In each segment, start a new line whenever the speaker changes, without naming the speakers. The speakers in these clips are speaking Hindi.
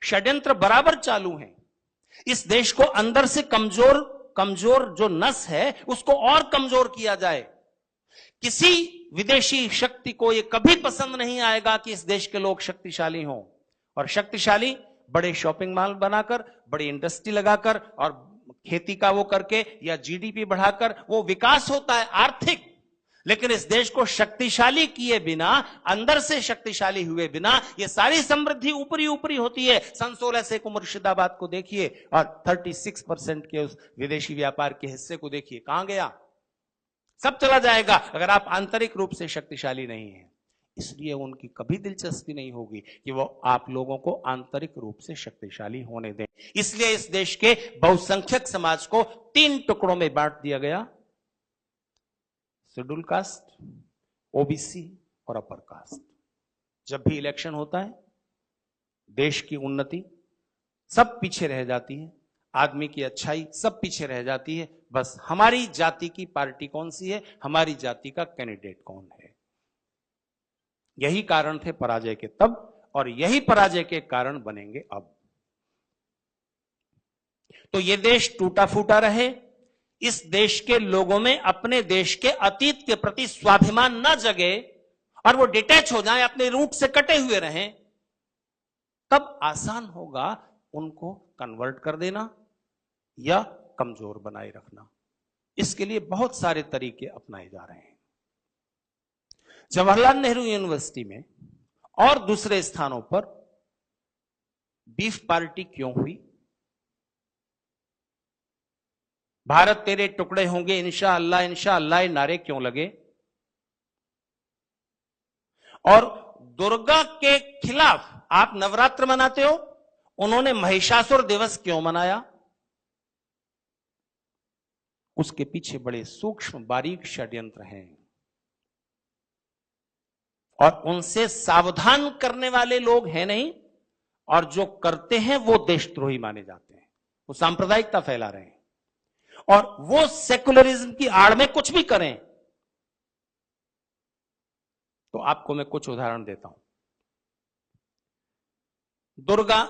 षड्यंत्र बराबर चालू हैं। इस देश को अंदर से कमजोर जो नस है उसको और कमजोर किया जाए। किसी विदेशी शक्ति को यह कभी पसंद नहीं आएगा कि इस देश के लोग शक्तिशाली हों, और शक्तिशाली बड़े शॉपिंग मॉल बनाकर, बड़ी इंडस्ट्री लगाकर और खेती का वो करके या जीडीपी बढ़ाकर वो विकास होता है आर्थिक। लेकिन इस देश को शक्तिशाली किए बिना, अंदर से शक्तिशाली हुए बिना ये सारी समृद्धि ऊपरी ऊपरी होती है। सन 16 से को मुर्शिदाबाद को देखिए और 36% के उस विदेशी व्यापार के हिस्से को देखिए, कहां गया? सब चला जाएगा अगर आप आंतरिक रूप से शक्तिशाली नहीं हैं। इसलिए उनकी कभी दिलचस्पी नहीं होगी कि वो आप लोगों को आंतरिक रूप से शक्तिशाली होने दें। इसलिए इस देश के बहुसंख्यक समाज को 3 टुकड़ों में बांट दिया गया, शेड्यूल कास्ट, ओबीसी और अपर कास्ट। जब भी इलेक्शन होता है देश की उन्नति सब पीछे रह जाती है, आदमी की अच्छाई सब पीछे रह जाती है। बस हमारी जाति की पार्टी कौन सी है, हमारी जाति का कैंडिडेट कौन है। यही कारण थे पराजय के तब, और यही पराजय के कारण बनेंगे अब। तो ये देश टूटा फूटा रहे, इस देश के लोगों में अपने देश के अतीत के प्रति स्वाभिमान न जगे और वो डिटैच हो जाएं, अपने रूट से कटे हुए रहें, तब आसान होगा उनको कन्वर्ट कर देना या कमजोर बनाए रखना। इसके लिए बहुत सारे तरीके अपनाए जा रहे हैं। जवाहरलाल नेहरू यूनिवर्सिटी में और दूसरे स्थानों पर बीफ पार्टी क्यों हुई? भारत तेरे टुकड़े होंगे इंशाअल्लाह इंशाअल्लाह नारे क्यों लगे? और दुर्गा के खिलाफ आप नवरात्र मनाते हो, उन्होंने महिषासुर दिवस क्यों मनाया? उसके पीछे बड़े सूक्ष्म बारीक षड्यंत्र हैं और उनसे सावधान करने वाले लोग हैं नहीं, और जो करते हैं वो देशद्रोही माने जाते हैं। वो सांप्रदायिकता फैला रहे हैं और वो सेकुलरिज्म की आड़ में कुछ भी करें। तो आपको मैं कुछ उदाहरण देता हूं। दुर्गा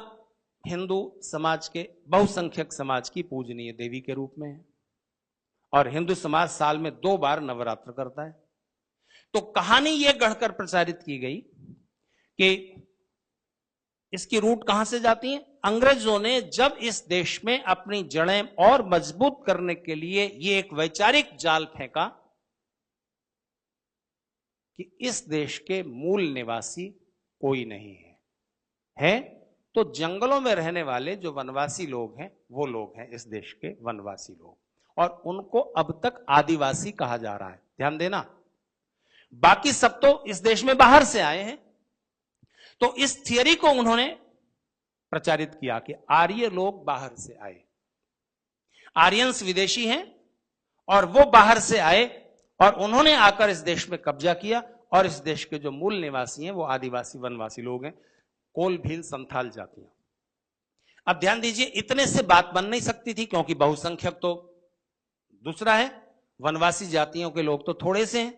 हिंदू समाज के बहुसंख्यक समाज की पूजनीय देवी के रूप में है और हिंदू समाज साल में 2 बार नवरात्र करता है। तो कहानी यह गढ़कर प्रचारित की गई कि इसकी रूट कहां से जाती है? अंग्रेजों ने जब इस देश में अपनी जड़ें और मजबूत करने के लिए यह एक वैचारिक जाल फेंका कि इस देश के मूल निवासी कोई नहीं है तो जंगलों में रहने वाले जो वनवासी लोग हैं वो लोग हैं इस देश के वनवासी लोग, और उनको अब तक आदिवासी कहा जा रहा है। ध्यान देना, बाकी सब तो इस देश में बाहर से आए हैं। तो इस थियरी को उन्होंने प्रचारित किया कि आर्य लोग बाहर से आए, आर्यंस विदेशी हैं और वो बाहर से आए और उन्होंने आकर इस देश में कब्जा किया, और इस देश के जो मूल निवासी हैं वो आदिवासी वनवासी लोग हैं, कोल भील संथाल जातियां। अब ध्यान दीजिए, इतने से बात बन नहीं सकती थी क्योंकि बहुसंख्यक तो दूसरा है, वनवासी जातियों के लोग तो थोड़े से हैं।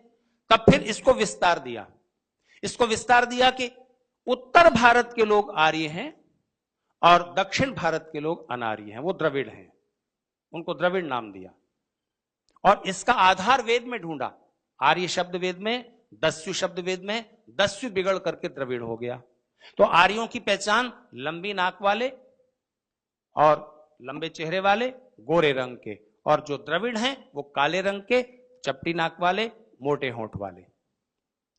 तब फिर इसको विस्तार दिया कि उत्तर भारत के लोग आर्य हैं और दक्षिण भारत के लोग अनार्य हैं, वो द्रविड़ हैं, उनको द्रविड़ नाम दिया। और इसका आधार वेद में ढूंढा, आर्य शब्द वेद में, दस्यु शब्द वेद में, दस्यु बिगड़ करके द्रविड़ हो गया। तो आर्यों की पहचान लंबी नाक वाले और लंबे चेहरे वाले गोरे रंग के, और जो द्रविड़ हैं वो काले रंग के चपटी नाक वाले मोटे होंठ वाले,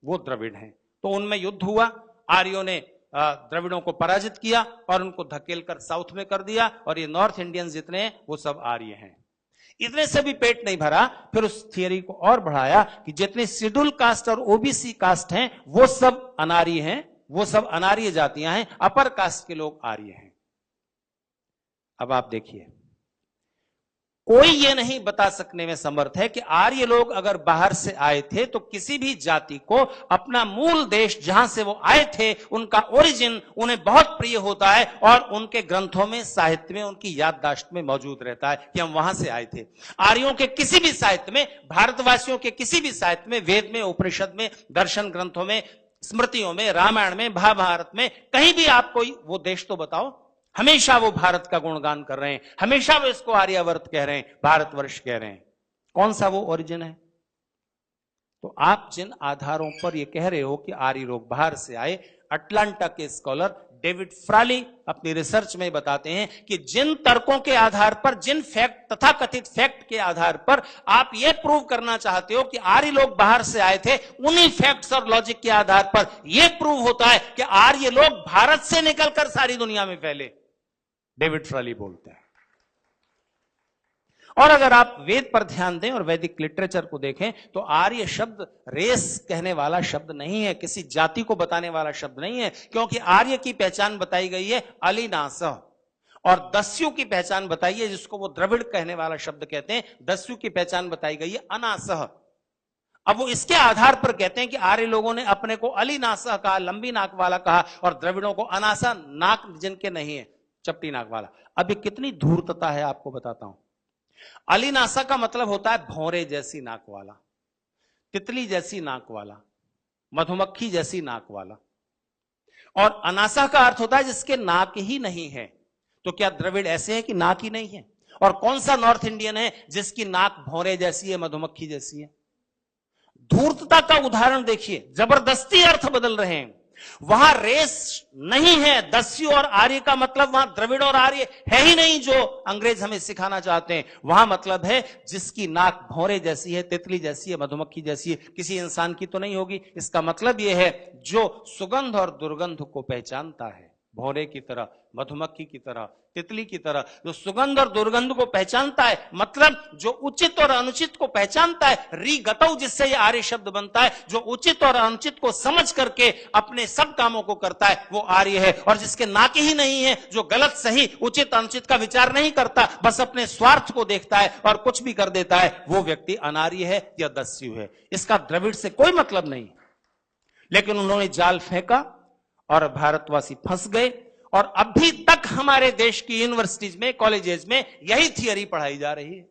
वो द्रविड़ हैं। तो उनमें युद्ध हुआ, आर्यों ने द्रविड़ों को पराजित किया और उनको धकेल कर साउथ में कर दिया, और ये नॉर्थ इंडियंस जितने हैं वो सब आर्य हैं। इतने से भी पेट नहीं भरा, फिर उस थियरी को और बढ़ाया कि जितने शेड्यूल कास्ट और ओबीसी कास्ट हैं वो सब अनार्य हैं, वो सब अनार्य जातियां हैं, अपर कास्ट के लोग आर्य हैं। अब आप देखिए, कोई ये नहीं बता सकने में समर्थ है कि आर्य लोग अगर बाहर से आए थे तो किसी भी जाति को अपना मूल देश जहां से वो आए थे, उनका ओरिजिन उन्हें बहुत प्रिय होता है और उनके ग्रंथों में, साहित्य में, उनकी याददाश्त में मौजूद रहता है कि हम वहां से आए थे। आर्यों के किसी भी साहित्य में, भारतवासियों के किसी भी साहित्य में, वेद में, उपनिषद में, दर्शन ग्रंथों में स्मृतियों में, रामायण में, महाभारत में, कहीं भी आप कोई वो देश तो बताओ, हमेशा वो भारत का गुणगान कर रहे हैं, हमेशा वो इसको आर्यावर्त कह रहे हैं, भारतवर्ष कह रहे हैं। कौन सा वो ओरिजिन है? तो आप जिन आधारों पर ये कह रहे हो कि आर्य लोग बाहर से आए, अटलांटा के स्कॉलर डेविड फ्राली अपनी रिसर्च में बताते हैं कि जिन तर्कों के आधार पर, जिन फैक्ट, तथा कथित फैक्ट के आधार पर आप यह प्रूव करना चाहते हो कि आर्य लोग बाहर से आए थे, उन्हीं फैक्ट्स और लॉजिक के आधार पर यह प्रूव होता है कि आर्य लोग भारत से निकलकर सारी दुनिया में फैले, डेविड फ्राली बोलते हैं। और अगर आप वेद पर ध्यान दें और वैदिक लिटरेचर को देखें तो आर्य शब्द रेस कहने वाला शब्द नहीं है, किसी जाति को बताने वाला शब्द नहीं है, क्योंकि आर्य की पहचान बताई गई है अलिनास, और दस्यु की पहचान बताई है, जिसको वो द्रविड़ कहने वाला शब्द कहते हैं, दस्यु की पहचान बताई गई है अनासह। अब वो इसके आधार पर कहते हैं कि आर्य लोगों ने अपने को अलिनासह कहा, लंबी नाक वाला कहा, और द्रविड़ों को अनासा, नाक जिनके नहीं है, चपटी नाक वाला। अब ये कितनी धूर्तता है आपको बताता हूं। अलिनासा का मतलब होता है भौरे जैसी नाक वाला, तितली जैसी नाक वाला, मधुमक्खी जैसी नाक वाला, और अनासा का अर्थ होता है जिसके नाक ही नहीं है। तो क्या द्रविड़ ऐसे हैं कि नाक ही नहीं है? और कौन सा नॉर्थ इंडियन है जिसकी नाक भौरे जैसी है, मधुमक्खी जैसी है? धूर्तता का उदाहरण देखिए, जबरदस्ती अर्थ बदल रहे हैं। वहां रेस नहीं है, दस्यु और आर्य का मतलब वहां द्रविड़ और आर्य है ही नहीं, जो अंग्रेज हमें सिखाना चाहते हैं। वहां मतलब है जिसकी नाक भौरे जैसी है, तितली जैसी है, मधुमक्खी जैसी है, किसी इंसान की तो नहीं होगी। इसका मतलब यह है जो सुगंध और दुर्गंध को पहचानता है, भौरे की तरह, मधुमक्खी की तरह, तितली की तरह, जो सुगंध और दुर्गंध को पहचानता है, मतलब जो उचित और अनुचित को पहचानता है, रीगतौ जिससे ये आर्य शब्द बनता है, जो उचित और अनुचित को समझ करके अपने सब कामों को करता है, वो आर्य है। और जिसके नाक ही नहीं है, जो गलत सही उचित अनुचित का विचार नहीं करता, बस अपने स्वार्थ को देखता है और कुछ भी कर देता है, वो व्यक्ति अनार्य है या दस्यु है। इसका द्रविड़ से कोई मतलब नहीं। लेकिन उन्होंने जाल फेंका और भारतवासी फंस गए, और अभी तक हमारे देश की यूनिवर्सिटीज में, कॉलेजेस में यही थियरी पढ़ाई जा रही है।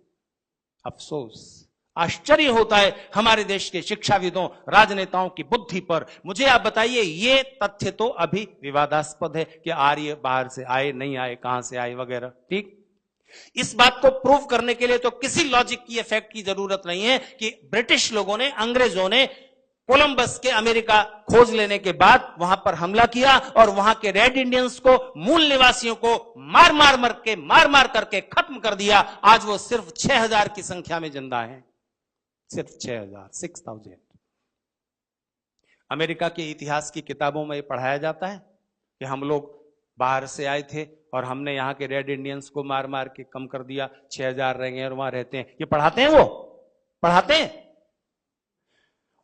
अफसोस, आश्चर्य होता है हमारे देश के शिक्षाविदों, राजनेताओं की बुद्धि पर। मुझे आप बताइए, ये तथ्य तो अभी विवादास्पद है कि आर्य बाहर से आए, नहीं आए, कहां से आए वगैरह, ठीक। इस बात को प्रूव करने के लिए तो किसी लॉजिक की, फैक्ट की जरूरत नहीं है कि ब्रिटिश लोगों ने, अंग्रेजों ने कोलंबस के अमेरिका खोज लेने के बाद वहां पर हमला किया और वहां के रेड इंडियंस को, मूल निवासियों को मार मार करके खत्म कर दिया। आज वो सिर्फ 6000 की संख्या में जिंदा हैं, सिर्फ 6000। अमेरिका के इतिहास की किताबों में पढ़ाया जाता है कि हम लोग बाहर से आए थे और हमने यहां के रेड इंडियंस को मार मार के कम कर दिया, 6000 रह गए और वहां रहते हैं। ये पढ़ाते हैं, वो पढ़ाते हैं।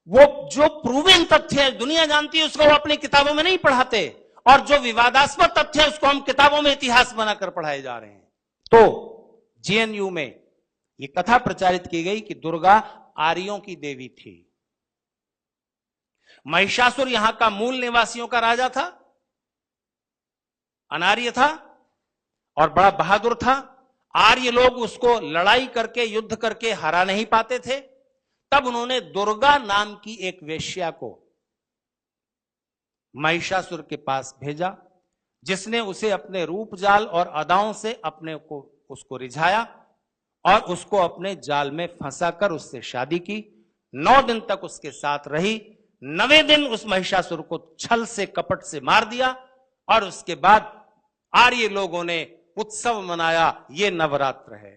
वो जो प्रूवन तथ्य है, दुनिया जानती है, उसको वो अपनी किताबों में नहीं पढ़ाते, और जो विवादास्पद तथ्य है उसको हम किताबों में इतिहास बनाकर पढ़ाए जा रहे हैं। तो जेएनयू में ये कथा प्रचारित की गई कि दुर्गा आर्यों की देवी थी। महिषासुर यहां का मूल निवासियों का राजा था, अनार्य था और बड़ा बहादुर था। आर्य लोग उसको लड़ाई करके, युद्ध करके हरा नहीं पाते थे। तब उन्होंने दुर्गा नाम की एक वेश्या को महिषासुर के पास भेजा, जिसने उसे अपने रूप जाल और अदाओं से अपने को उसको रिझाया और उसको अपने जाल में फंसाकर उससे शादी की। 9 दिन तक उसके साथ रही। 9वें दिन उस महिषासुर को छल से, कपट से मार दिया, और उसके बाद आर्य लोगों ने उत्सव मनाया। ये नवरात्र है।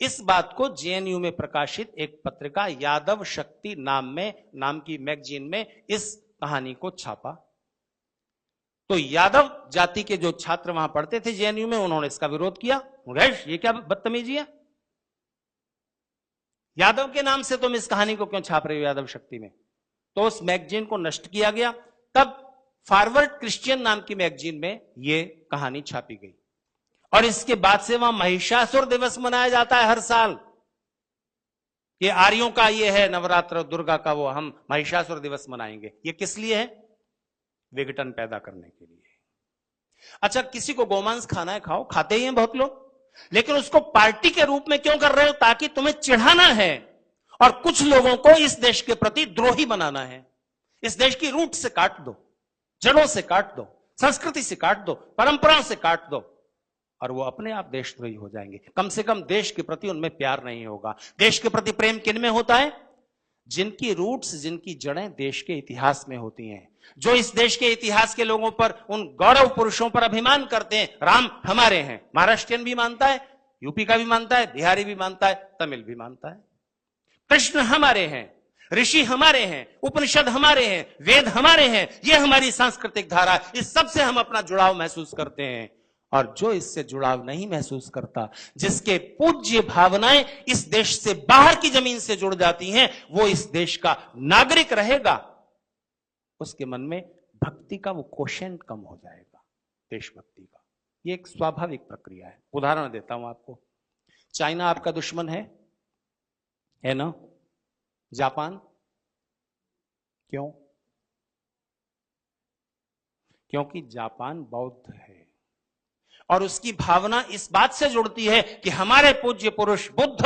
इस बात को जेएनयू में प्रकाशित एक पत्रिका यादव शक्ति नाम की मैगजीन में इस कहानी को छापा। तो यादव जाति के जो छात्र वहां पढ़ते थे जेएनयू में, उन्होंने इसका विरोध किया। ये क्या बदतमीजी है, यादव के नाम से तुम इस कहानी को क्यों छाप रहे हो यादव शक्ति में? तो उस मैगजीन को नष्ट किया गया। तब फॉरवर्ड क्रिश्चियन नाम की मैगजीन में यह कहानी छापी गई, और इसके बाद से वहां महिषासुर दिवस मनाया जाता है हर साल। ये आर्यों का ये है नवरात्र, दुर्गा का वो, हम महिषासुर दिवस मनाएंगे। ये किस लिए है? विघटन पैदा करने के लिए। अच्छा, किसी को गोमांस खाना है, खाओ, खाते ही हैं बहुत लोग, लेकिन उसको पार्टी के रूप में क्यों कर रहे हो? ताकि तुम्हें चिढ़ाना है और कुछ लोगों को इस देश के प्रति द्रोही बनाना है। इस देश की रूट से काट दो, जड़ों से काट दो, संस्कृति से काट दो, परंपराओं से काट दो, और वो अपने आप देशद्रोही हो जाएंगे। कम से कम देश के प्रति उनमें प्यार नहीं होगा। देश के प्रति प्रेम किन में होता है? जिनकी रूट्स, जिनकी जड़ें देश के इतिहास में होती हैं, जो इस देश के इतिहास के लोगों पर, उन गौरव पुरुषों पर अभिमान करते हैं। राम हमारे हैं, महाराष्ट्रियन भी मानता है, यूपी का भी मानता है, बिहारी भी मानता है, तमिल भी मानता है। कृष्ण हमारे हैं, ऋषि हमारे हैं, उपनिषद हमारे हैं, वेद हमारे हैं, ये हमारी सांस्कृतिक धारा, इस सब से हम अपना जुड़ाव महसूस करते हैं। और जो इससे जुड़ाव नहीं महसूस करता, जिसके पूज्य भावनाएं इस देश से बाहर की जमीन से जुड़ जाती हैं, वो इस देश का नागरिक रहेगा, उसके मन में भक्ति का वो कोशेंट कम हो जाएगा, देशभक्ति का। ये एक स्वाभाविक प्रक्रिया है। उदाहरण देता हूं आपको। चाइना आपका दुश्मन है ना? जापान? क्यों? क्योंकि जापान बौद्ध है और उसकी भावना इस बात से जुड़ती है कि हमारे पूज्य पुरुष बुद्ध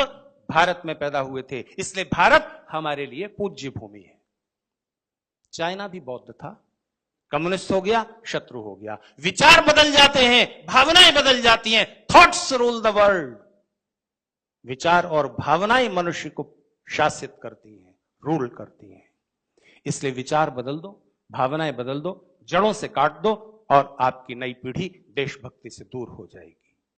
भारत में पैदा हुए थे, इसलिए भारत हमारे लिए पूज्य भूमि है। चाइना भी बौद्ध था, कम्युनिस्ट हो गया, शत्रु हो गया। विचार बदल जाते हैं, भावनाएं बदल जाती हैं। Thoughts rule the world. विचार और भावनाएं मनुष्य को शासित करती हैं, रूल करती हैं। इसलिए विचार बदल दो, भावनाएं बदल दो, जड़ों से काट दो, और आपकी नई पीढ़ी देशभक्ति से दूर हो जाएगी।